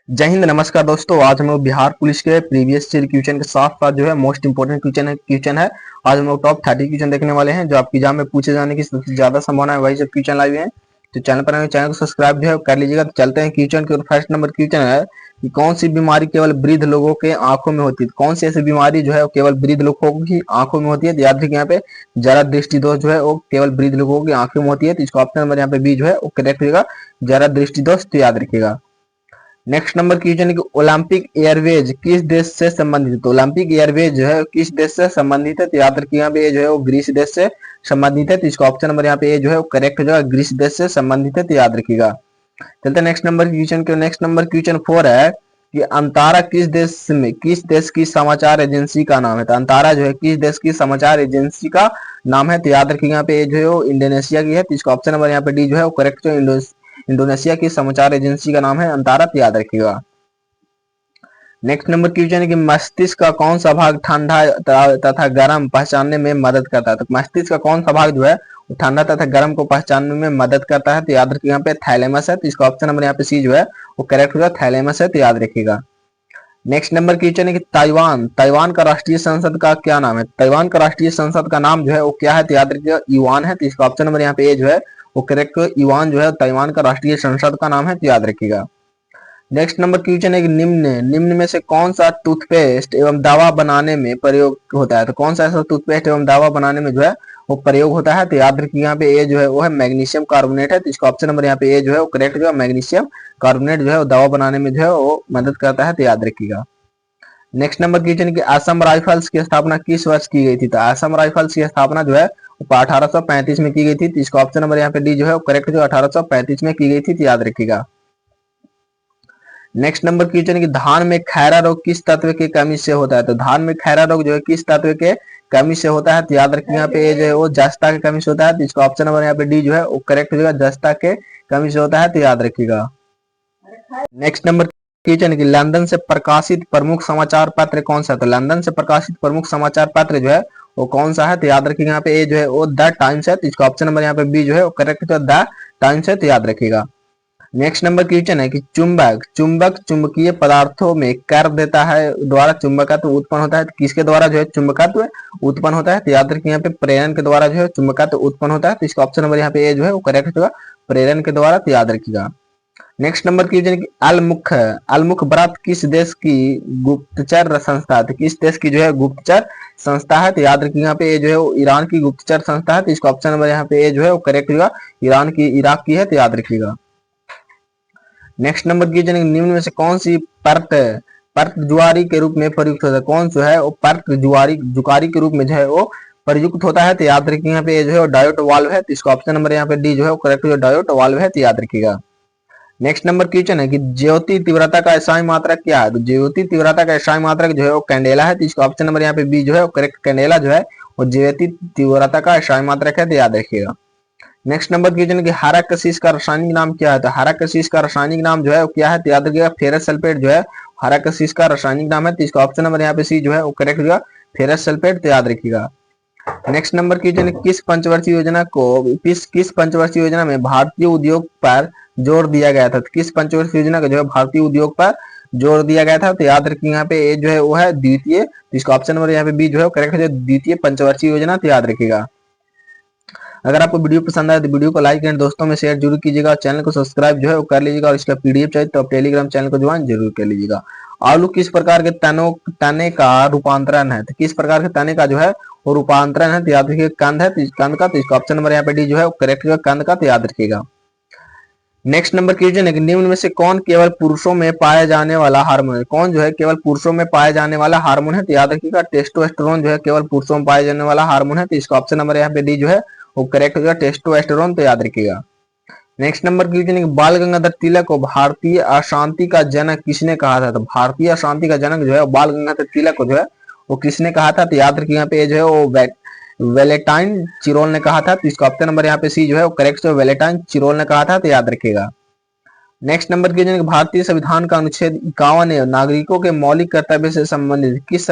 जय हिंद। नमस्कार दोस्तों, आज हम लोग बिहार पुलिस के प्रीवियस ईयर क्वेश्चन के साथ साथ जो है मोस्ट इंपोर्टेंट क्वेश्चन है। आज हम लोग टॉप 30 क्वेश्चन देखने वाले हैं जो आपकी एग्जाम में पूछे जाने की सबसे ज्यादा संभावना है, वही सब क्वेश्चन लाए हुए हैं। तो चैनल को सब्सक्राइब जो है कर लीजिएगा। तो चलते हैं क्वेश्चन के। फर्स्ट नंबर क्वेश्चन है कि कौन सी बीमारी केवल वृद्ध लोगों के आंखों में होती है। कौन सी ऐसी बीमारी जो है केवल वृद्ध लोगों की आंखों में होती है। तो याद रखिए यहाँ पे जरा दृष्टि दोष जो है वो केवल वृद्ध लोगों की आंखों में होती है। तो इसको ऑप्शन नंबर यहाँ पे बी जो है वो करेक्ट होगा, जरा दृष्टि दोष। तो याद रखिएगा। नेक्स्ट नंबर क्वेश्चन है कि ओलंपिक एयरवेज किस देश से संबंधित है। तो ओलंपिक एयरवेज जो है किस देश से संबंधित है। तो याद रखिए यहाँ पे ये जो है वो ग्रीस देश से संबंधित है। तो इसका ऑप्शन नंबर यहाँ पे ये जो है वो करेक्ट हो जाएगा, ग्रीस देश से संबंधित है। तो याद रखिएगा। चलते हैं नेक्स्ट नंबर क्वेश्चन के। नेक्स्ट नंबर क्वेश्चन 4 है कि अंतारा किस देश की समाचार एजेंसी का नाम है। तो अंतारा जो है किस देश की समाचार एजेंसी का नाम है। तो याद रखिए यहाँ पे ये जो है वो इंडोनेशिया की है। तो इसका ऑप्शन नंबर यहाँ पे डी जो है वो करेक्ट है। इंडोनेशिया की समाचार एजेंसी का नाम है अंतारा। तो याद रखिएगा। नेक्स्ट नंबर क्वेश्चन है कि मस्तिष्क का कौन सा भाग ठंडा तथा गर्म पहचानने में मदद करता है। तो मस्तिष्क का कौन सा भाग जो है वो ठंडा तथा गर्म को पहचानने में मदद करता है। तो याद रखिए यहाँ पे थैलेमस है। तो इसका ऑप्शन नंबर यहाँ पे सी जो है वो करेक्ट होगा, थैलेमस है। तो याद रखिएगा। नेक्स्ट नंबर क्वेश्चन है कि ताइवान ताइवान का राष्ट्रीय संसद का क्या नाम है। ताइवान का राष्ट्रीय संसद का नाम जो है वो क्या है। तो याद रखिएगा युआन है। तो इसका ऑप्शन नंबर यहाँ पे ए जो है वो करेक्ट युआन जो है ताइवान का राष्ट्रीय संसद का नाम है। तो याद रखिएगा। नेक्स्ट नंबर क्वेश्चन है कि निम्न में से कौन सा टूथपेस्ट एवं दवा बनाने में प्रयोग होता है। तो कौन सा ऐसा टूथपेस्ट एवं दवा बनाने में जो है वो प्रयोग होता है। तो याद रखिए यहाँ पे ए जो है वो है मैग्नीशियम कार्बोनेट है। तो इसका ऑप्शन नंबर यहाँ पे ए जो है वो करेक्ट जो है मैग्नीशियम कार्बोनेट जो है वो दवा बनाने में जो है वो मदद करता है। तो याद रखिएगा। नेक्स्ट नंबर क्वेश्चन की असम राइफल्स की स्थापना किस वर्ष की गई थी। तो असम राइफल्स की स्थापना जो है 1835 में की गई थी। तो इसका ऑप्शन नंबर यहाँ पे डी जो है वो करेक्ट जो 1835 में की गई थी। तो याद रखिएगा। नेक्स्ट नंबर क्वेश्चन है कि धान में खैरा रोग किस तत्व की कमी से होता है। तो धान में खैरा रोग जो है किस तत्व के कमी से होता है। तो याद रखिए यहाँ पे जो है वो जस्ता की कमी से होता है। तो इसका ऑप्शन नंबर यहाँ पे डी जो है वो करेक्ट हो जाएगा, जस्ता के कमी से होता है। तो याद रखिएगा। नेक्स्ट नंबर क्वेश्चन है कि लंदन से प्रकाशित प्रमुख समाचार पत्र कौन सा है। तो लंदन से प्रकाशित प्रमुख समाचार पत्र जो है वो कौन सा है। तो याद रखिएगा यहाँ पे ए जो है वो द टाइम्स है। तो इसका ऑप्शन नंबर यहाँ पे बी जो है वो करेक्ट है, द टाइम्स है। तो याद रखिएगा। नेक्स्ट नंबर क्वेश्चन है कि चुंबक चुंबक चुंबकीय पदार्थों में कर देता है द्वारा चुंबकत्व उत्पन्न होता है। तो किसके द्वारा जो है चुंबकत्व उत्पन्न होता है। तो याद रखिए यहाँ पे प्रेरण के द्वारा जो है चुंबकत्व उत्पन्न होता है। तो इसका ऑप्शन नंबर यहाँ पे ए जो है वो करेक्ट होगा, प्रेरण के द्वारा। तो याद रखिएगा। नेक्स्ट नंबर क्वेश्चन की अलमुख व्रत किस देश की गुप्तचर संस्था है। तो किस देश की जो है गुप्तचर संस्था है। तो याद रखिए यहाँ पे ए जो है वो ईरान की गुप्तचर संस्था है। तो इसका ऑप्शन नंबर यहाँ पे ए जो है वो करेक्ट होगा, ईरान की इराक की है। तो याद रखिएगा। नेक्स्ट नंबर क्वेश्चन निम्न में से कौन सी परत परत जुआरी के रूप में प्रयुक्त होता है। कौन जो है वो परत जुकारी के रूप में जो है वो प्रयुक्त होता है। तो याद रखिए यहाँ पे जो है डायोट वाल्व है। तो इसका ऑप्शन नंबर यहाँ पे डी जो है करेक्ट जो डायोट वाल्व है। तो याद रखिएगा। नेक्स्ट नंबर क्वेश्चन है कि ज्योति तीव्रता का एसआई मात्रक क्या है। तो ज्योति तीव्रता का एसआई मात्रक जो है वो कैंडेला है। तो इसका ऑप्शन नंबर यहाँ पे बी जो है करेक्ट, कैंडेला जो है वो ज्योति तीव्रता का एसआई मात्रक है। तो याद रखिएगा। नेक्स्ट नंबर क्वेश्चन कि हाराकसीस का रासायनिक नाम क्या है। तो हाराकसीस का रासायनिक नाम जो है वो क्या है। तो याद रखिएगा फेरस सल्फेट जो है हाराकसीस का रासायनिक नाम है। तो इसका ऑप्शन नंबर यहाँ पे सी जो है वो करेक्ट होगा, फेरस सल्फेट। तो याद रखिएगा। नेक्स्ट नंबर क्वेश्चन किस पंचवर्षीय योजना को किस पंचवर्षीय योजना में भारतीय उद्योग पर जोर दिया गया था। तो किस पंचवर्षीय योजना का जो है भारतीय उद्योग पर जोर दिया गया था। तो याद रखिए यहाँ पे ए जो है वो है द्वितीय। तो इसका ऑप्शन नंबर यहाँ पे बी जो है करेक्ट है, द्वितीय पंचवर्षीय योजना। तो याद रखिएगा। अगर आपको वीडियो पसंद आए तो वीडियो को लाइक एंड दोस्तों में शेयर जरूर कीजिएगा। चैनल को सब्सक्राइब जो है वो कर लीजिएगा और इसका पीडीएफ चाहिए तो आप टेलीग्राम चैनल को ज्वाइन जरूर कर लीजिएगा। आलू किस प्रकार के तने का रूपांतरण है। तो किस प्रकार के तने का जो है वो रूपांतरण है। तो याद रखिएगा कंद है। तो कंद का, तो इसका ऑप्शन नंबर यहाँ पे डी जो है वो करेक्ट है, कंद का। तो याद रखिएगा। नेक्स्ट नंबर क्वेश्चन है कि निम्न में से कौन केवल पुरुषों में पाया जाने वाला हार्मोन है। कौन जो है केवल पुरुषों में पाया जाने वाला हार्मोन है। तो याद रखिएगा टेस्टोस्टेरोन जो है केवल पुरुषों में पाया जाने वाला हार्मोन है। तो इसका ऑप्शन नंबर यहाँ पे डी जो है वो करेक्ट होगा, टेस्टोस्टेरोन। तो याद रखिएगा। नेक्स्ट नंबर क्वेश्चन है बाल गंगाधर तिलक को भारतीय अशांति का जनक किसने कहा था। तो भारतीय अशांति का जनक जो है बाल गंगाधर तिलक को जो है वो किसने कहा था। तो याद रखिए यहाँ पे जो है वो वेलेटाइन चिरोल ने कहा था। तो इसका ऑप्शन नंबर यहाँ पे सी जो है वो करेक्ट जो वेलेटाइन चिरोल ने कहा था। तो याद रखिएगा। नेक्स्ट नंबर क्वेश्चन भारतीय संविधान का अनुच्छेद 51 नागरिकों के मौलिक कर्तव्य से संबंधित किस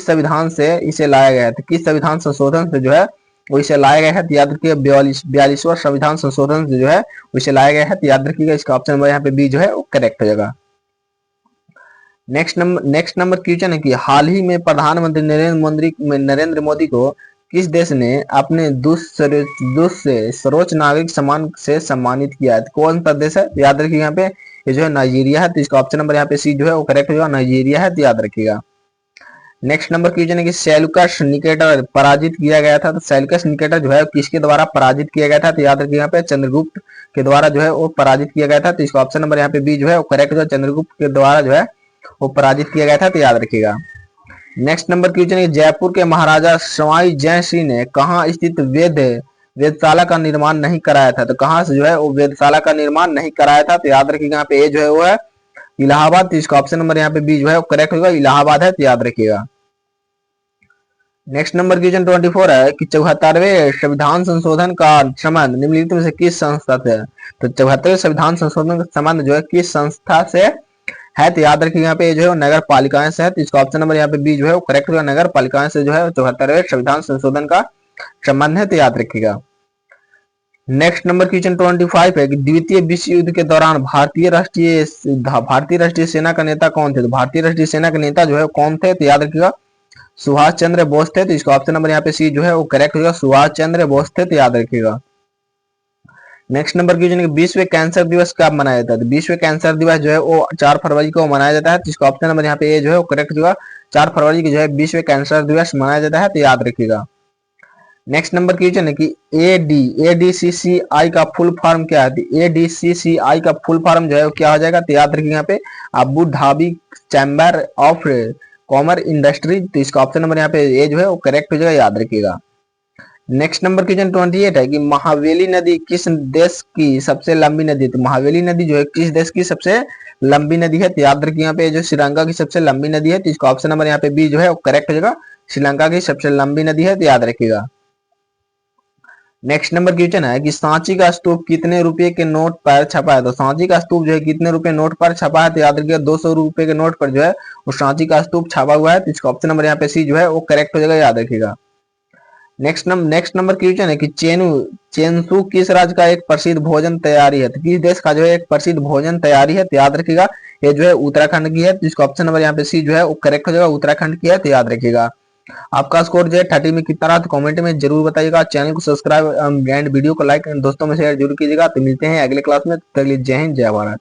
संविधान से इसे लाया गया था। किस संविधान संशोधन से जो है वो इसे लाया गया है। तो याद रखिएगा 42वां संविधान संशोधन से जो है वो इसे लाया गया है। तो याद रखिएगा इसका ऑप्शन नंबर यहाँ पे बी जो है वो करेक्ट हो जाएगा। नेक्स्ट नंबर क्वेश्चन है कि हाल ही में प्रधानमंत्री नरेंद्र मोदी को किस देश ने अपने दूसरे सर्वोच्च नागरिक सम्मान से सम्मानित किया है? तो कौन सा देश है? याद रखिए यहाँ पे ये जो है नाइजीरिया है, तो इसका ऑप्शन नंबर यहाँ पे सी जो है वो करेक्ट होगा, नाइजीरिया है, तो याद रखिएगा। नेक्स्ट नंबर क्वेश्चन है कि सेल्यूकस निकेटर पराजित किया गया था, तो सेल्यूकस निकेटर जो है किसके द्वारा पराजित किया गया था? तो याद रखिए यहाँ पे चंद्रगुप्त के द्वारा जो है वो पराजित किया गया था, तो इसका ऑप्शन नंबर यहाँ पे बी जो है वो करेक्ट होगा, चंद्रगुप्त के द्वारा जो है वो पराजित किया गया था, तो याद रखिएगा। नेक्स्ट नंबर क्वेश्चन है जयपुर के महाराजा सवाई जय सिंह ने कहाँ स्थित वेदशाला का निर्माण नहीं कराया था? तो कहाँ से जो है वो वेदशाला का निर्माण नहीं कराया था? तो याद रखिएगा यहाँ पे ए जो है वो है इलाहाबाद, तो इसका ऑप्शन नंबर यहाँ पे बी जो है वो करेक्ट होगा, इलाहाबाद है, तो याद रखिएगा। नेक्स्ट नंबर क्वेश्चन 24 है कि 74वें संविधान संशोधन का संबंध निम्नलिखित में से किस संस्था से है? तो 74वें संविधान संशोधन का संबंध जो है किस संस्था से है? तो याद रखिए यहाँ पे जो है नगर पालिकाएं से है, तो इसका ऑप्शन नंबर यहाँ पे बी जो है वो करेक्ट होगा, नगर पालिकाएं से जो है 74वें संविधान संशोधन का संबंध है, तो याद रखिएगा। नेक्स्ट नंबर क्वेश्चन 25 है कि द्वितीय विश्व युद्ध के दौरान भारतीय राष्ट्रीय सेना का नेता कौन थे? तो भारतीय राष्ट्रीय सेना के नेता जो है कौन थे? तो याद रखिएगा सुभाष चंद्र बोस थे, तो इसका ऑप्शन नंबर यहाँ पे सी जो है वो करेक्ट होगा, सुभाष चंद्र बोस थे, तो याद रखिएगा। नेक्स्ट नंबर क्वेश्चन है विश्व कैंसर दिवस कब मनाया जाता है? तो विश्व कैंसर दिवस जो है वो 4 फरवरी को मनाया जाता है, तो इसका ऑप्शन नंबर यहाँ पे ए जो है वो करेक्ट होगा, 4 फरवरी को जो है विश्व कैंसर दिवस मनाया जाता है, तो याद रखिएगा। नेक्स्ट नंबर क्वेश्चन है कि एडीसीसीआई का फुल फॉर्म क्या है? एडीसीसीआई का फुल फॉर्म जो है वो क्या हो जाएगा? तो याद रखिए यहाँ पे Abu Dhabi chamber of commerce industry, तो इसका ऑप्शन नंबर यहाँ पे ए जो है वो करेक्ट हो जाएगा, याद रखिएगा। नेक्स्ट नंबर क्वेश्चन 28 है कि महावेली नदी किस देश की सबसे लंबी नदी है? तो महावेली नदी जो है किस देश की सबसे लंबी नदी है? तो याद रखिए यहाँ पे जो श्रीलंका की सबसे लंबी नदी है, तो इसका ऑप्शन नंबर यहाँ पे बी जो है वो करेक्ट हो जाएगा, श्रीलंका की सबसे लंबी नदी है, तो याद रखिएगा। नेक्स्ट नंबर क्वेश्चन है कि सांची का स्तूप कितने रुपए के नोट पर छपा है? तो सांची का स्तूप जो है कितने रुपए नोट पर छपा है? तो याद रखिएगा 200 रुपए के नोट पर जो है वो सांची का स्तूप छपा हुआ है, तो इसका ऑप्शन नंबर यहाँ पे सी जो है वो करेक्ट हो जाएगा, याद रखिएगा। नेक्स्ट नंबर क्वेश्चन है कि चेंसू किस राज्य का एक प्रसिद्ध भोजन तैयारी है? तो किस देश का जो है एक प्रसिद्ध भोजन तैयारी है? तो याद रखिएगा ये जो है उत्तराखंड की है, तो इसका ऑप्शन नंबर यहाँ पे सी जो है वो करेक्ट हो जाएगा, उत्तराखंड की है, तो याद रखिएगा। आपका स्कोर जो है 30 में कितना रहा तो कमेंट में जरूर बताइएगा। चैनल को सब्सक्राइब एंड वीडियो को लाइक एंड दोस्तों में शेयर जरूर कीजिएगा। तो मिलते हैं अगले क्लास में, तब तक के लिए जय हिंद जय भारत।